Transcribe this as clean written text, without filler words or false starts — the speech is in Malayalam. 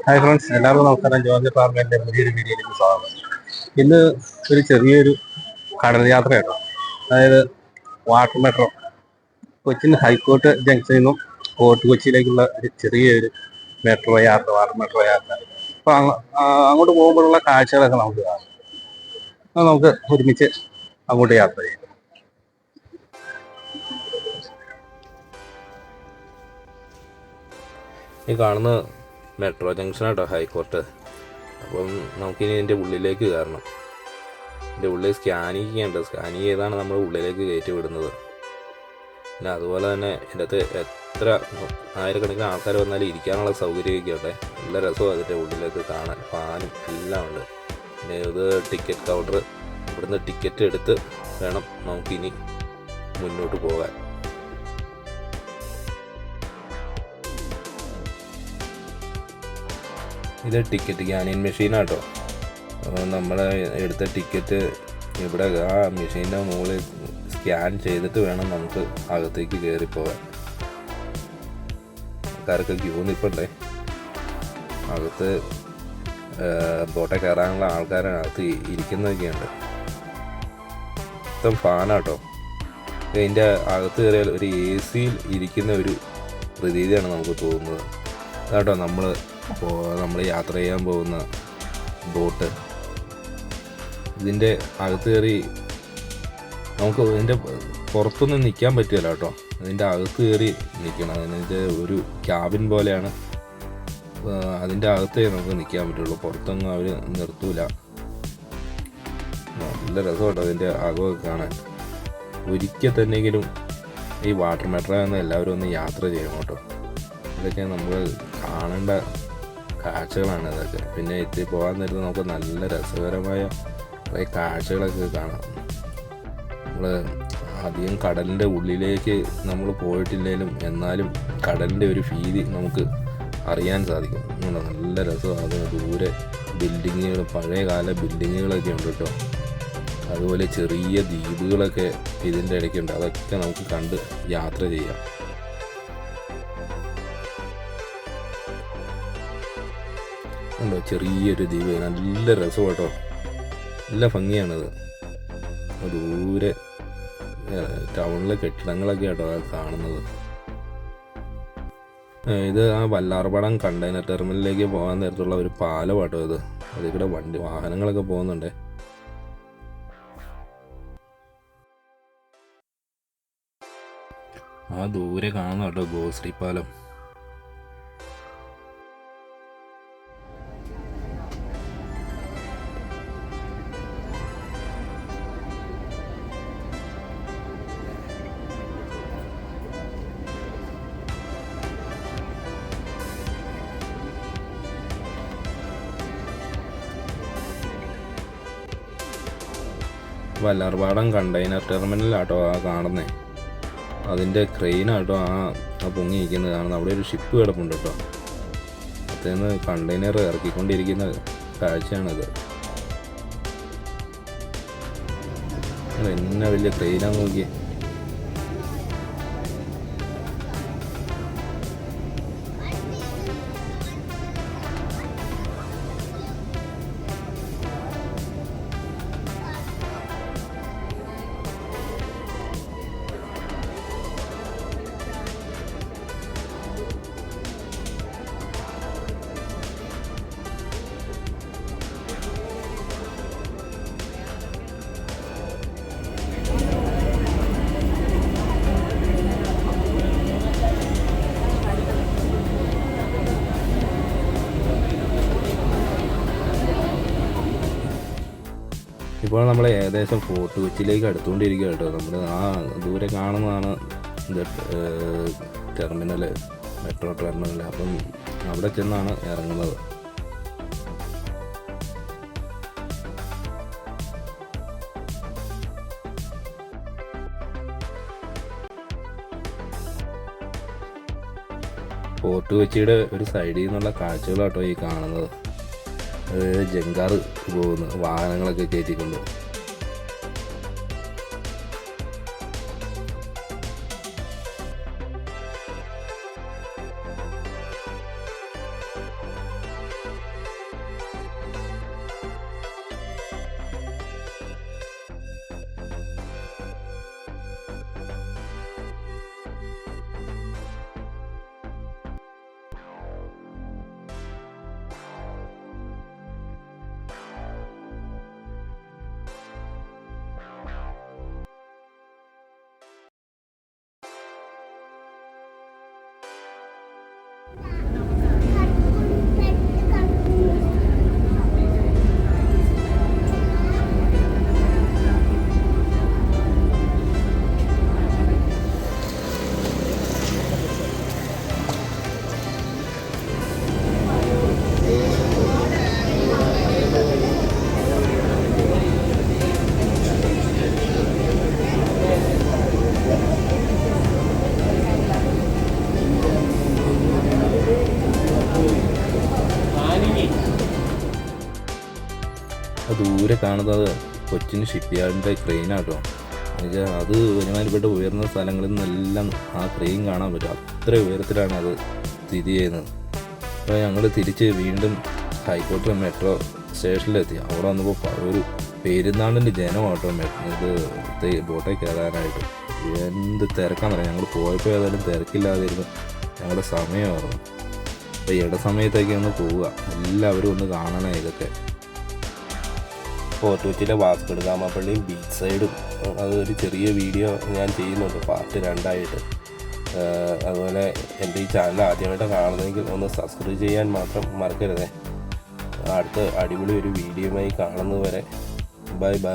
ഹായ് ഫ്രണ്ട്സ്, എല്ലാവർക്കും നമസ്കാരം. ജോർജ് ഫാർമേൻ്റെ പുതിയൊരു വീഡിയോയിലേക്ക് സ്വാഗതം. ഇന്ന് ഒരു ചെറിയൊരു കടൽ യാത്രയാണ്. അതായത് വാട്ടർ മെട്രോ കൊച്ചിൻ ഹൈക്കോർട്ട് ജംഗ്ഷനിൽ നിന്നും ഫോർട്ട് കൊച്ചിയിലേക്കുള്ള ഒരു ചെറിയൊരു മെട്രോ യാത്ര, വാട്ടർ മെട്രോ യാത്ര. അപ്പോൾ അങ്ങോട്ട് പോകുമ്പോഴുള്ള കാഴ്ചകളൊക്കെ നമുക്ക് കാണാം. അത് നമുക്ക് ഒരുമിച്ച് അങ്ങോട്ട് യാത്ര ചെയ്യാം. ഈ കാണുന്ന മെട്രോ ജംഗ്ഷനാട്ടോ ഹൈക്കോർട്ട്. അപ്പം നമുക്കിനി ഇതിൻ്റെ ഉള്ളിലേക്ക് കയറണം. ഇതിൻ്റെ ഉള്ളിൽ സ്കാനിങ് ഉണ്ട്. സ്കാനിങ് ചെയ്താണ് നമ്മൾ ഉള്ളിലേക്ക് കയറ്റി വിടുന്നത്. പിന്നെ അതുപോലെ തന്നെ ഇതിൻ്റെ അകത്ത് എത്ര ആയിരക്കണക്കിന് ആൾക്കാർ വന്നാലും ഇരിക്കാനുള്ള സൗകര്യമൊക്കെ ഉണ്ട്. നല്ല രസമാണ് അതിൻ്റെ ഉള്ളിലേക്ക് കാണാൻ. ഫാനും എല്ലാം ഉണ്ട്. പിന്നെ ഇത് ടിക്കറ്റ് കൗണ്ടർ. ഇവിടുന്ന് ടിക്കറ്റ് എടുത്ത് വേണം നമുക്കിനി മുന്നോട്ട് പോകാൻ. ഇത് ടിക്കറ്റ് സ്കാനിങ് മെഷീനാട്ടോ. നമ്മൾ എടുത്ത ടിക്കറ്റ് ഇവിടെ ആ മെഷീൻ്റെ മുകളിൽ സ്കാൻ ചെയ്തിട്ട് വേണം നമുക്ക് അകത്തേക്ക് കയറിപ്പോകാൻ. ആൾക്കാരൊക്കെ ക്യൂ നിൽപ്പണ്ടേ. അകത്ത് ബോട്ടെ കയറാനുള്ള ആൾക്കാരാണ് അകത്ത് ഇരിക്കുന്നതൊക്കെയുണ്ട്. മൊത്തം ഫാനാട്ടോ. ഇതിൻ്റെ അകത്ത് കയറിയാൽ ഒരു എ സിയിൽ ഇരിക്കുന്ന ഒരു പ്രതീതിയാണ് നമുക്ക് തോന്നുന്നത്. അതാട്ടോ നമ്മൾ യാത്ര ചെയ്യാൻ പോകുന്ന ബോട്ട്. ഇതിൻ്റെ അകത്ത് കയറി നമുക്ക് ഇതിൻ്റെ പുറത്തൊന്നും നിൽക്കാൻ പറ്റില്ല കേട്ടോ. അതിൻ്റെ അകത്ത് കയറി നിൽക്കണം. അതിൻ്റെ ഒരു ക്യാബിൻ പോലെയാണ്. അതിൻ്റെ അകത്തേ നമുക്ക് നിൽക്കാൻ പറ്റുള്ളൂ. പുറത്തൊന്നും അവർ നിർത്തൂല. നല്ല രസമുണ്ട് അതിൻ്റെ അകമൊക്കെ കാണാൻ. ഒരിക്കൽ തന്നെയെങ്കിലും ഈ വാട്ടർ മെട്രോ എന്ന് എല്ലാവരും ഒന്ന് യാത്ര ചെയ്യണം കേട്ടോ. ഇതൊക്കെ നമ്മൾ കാണേണ്ട കാഴ്ചകളാണ് ഇതൊക്കെ. പിന്നെ എത്തി പോകാൻ നേരത്ത് നമുക്ക് നല്ല രസകരമായ കുറേ കാഴ്ചകളൊക്കെ കാണാം. നമ്മൾ അധികം കടലിൻ്റെ ഉള്ളിലേക്ക് നമ്മൾ പോയിട്ടില്ലെങ്കിലും എന്നാലും കടലിൻ്റെ ഒരു ഫീല് നമുക്ക് അറിയാൻ സാധിക്കും. നല്ല രസമാണ്. ദൂരെ ബിൽഡിങ്ങുകൾ, പഴയകാല ബിൽഡിങ്ങുകളൊക്കെ ഉണ്ട് കേട്ടോ. അതുപോലെ ചെറിയ ദ്വീപുകളൊക്കെ ഇതിൻ്റെ ഇടയ്ക്കുണ്ട്. അതൊക്കെ നമുക്ക് കണ്ട് യാത്ര ചെയ്യാം. ഉണ്ടോ ചെറിയൊരു ദ്വീപ്. നല്ല രസം കേട്ടോ. നല്ല ഭംഗിയാണത്. ദൂരെ ടൗണിലെ കെട്ടിടങ്ങളൊക്കെ കേട്ടോ കാണുന്നത്. ഇത് ആ വല്ലാർപാടം കണ്ടെയ്നർ ടെർമിനലിലേക്ക് പോകാൻ നേരത്തുള്ള ഒരു പാലം കേട്ടോ ഇത്. അതിൽ കൂടെ വാഹനങ്ങളൊക്കെ പോകുന്നുണ്ട്. ആ ദൂരെ കാണുന്ന കേട്ടോ ഗോശ്രീ പാലം. വല്ലാർപാടം കണ്ടെയ്നർ ടെർമിനലാട്ടോ ആ കാണുന്നത്. അതിൻ്റെ ക്രെയിനാട്ടോ ആ പൊങ്ങിയിരിക്കുന്നത് കാണുന്നത്. അവിടെ ഒരു ഷിപ്പ് കിടപ്പുണ്ട് കേട്ടോ. അതിൽ കണ്ടെയ്നർ ഇറക്കിക്കൊണ്ടിരിക്കുന്ന കാഴ്ചയാണിത്. എന്നെ വലിയ ക്രെയിനാന്ന് നോക്കിയേ. ഇപ്പോൾ നമ്മൾ ഏകദേശം ഫോർട്ട് കൊച്ചിയിലേക്ക് അടുത്തുകൊണ്ടിരിക്കുക കേട്ടോ. നമ്മൾ ആ ദൂരെ കാണുന്നതാണ് ഇത് ടെർമിനൽ, മെട്രോ ടെർമിനൽ. അപ്പം അവിടെ ചെന്നാണ് ഇറങ്ങുന്നത്. ഫോർട്ട് കൊച്ചിയുടെ ഒരു സൈഡിൽ നിന്നുള്ള കാഴ്ചകളാട്ടോ ഈ കാണുന്നത്. ജങ്കാർ പോകുന്നു, വാഹനങ്ങളൊക്കെ കയറ്റിക്കൊണ്ട്. ദൂരെ കാണുന്നത് കൊച്ചിൻ ഷിപ്പ് യാർഡിൻ്റെ ക്രെയിനാട്ടോ. എന്നുവെച്ചാൽ അത് ഒരുമാതിരിപ്പെട്ട ഉയർന്ന സ്ഥലങ്ങളിൽ നിന്നെല്ലാം ആ ക്രെയിൻ കാണാൻ പറ്റും. അത്ര ഉയരത്തിലാണ് അത് സ്ഥിതി ചെയ്യുന്നത്. അപ്പോൾ ഞങ്ങൾ തിരിച്ച് വീണ്ടും ഹൈക്കോർട്ട് മെട്രോ സ്റ്റേഷനിലെത്തി. അവിടെ വന്നപ്പോൾ ഒരു പെരുന്നാളിൻ്റെ ജനമാട്ടോ ഇത് ബോട്ടിൽ കയറാനായിട്ട്. എന്ത് തിരക്കാന്ന് പറയാം. ഞങ്ങൾ പോയപ്പോൾ ഏതായാലും തിരക്കില്ലാതിരുന്നു ഞങ്ങളുടെ സമയമായിരുന്നു. അപ്പോൾ ഇടസമയത്തേക്ക് ഒന്ന് പോവുക, എല്ലാവരും ഒന്ന് കാണണേ ഇതൊക്കെ. ഫോർട്ട് കൊച്ചിയിലെ വാസ്കോ ഡ ഗാമ പള്ളിയും ബീച്ച് സൈഡും അതൊരു ചെറിയ വീഡിയോ ഞാൻ ചെയ്യുന്നുണ്ട് പാർട്ട് 2 അതുപോലെ എൻ്റെ ഈ ചാനൽ ആദ്യമായിട്ട് കാണുന്നതെങ്കിൽ ഒന്ന് സബ്സ്ക്രൈബ് ചെയ്യാൻ മാത്രം മറക്കരുതേ. അടുത്ത അടിപൊളി ഒരു വീഡിയോയുമായി കാണുന്നതുവരെ ബൈ ബൈ.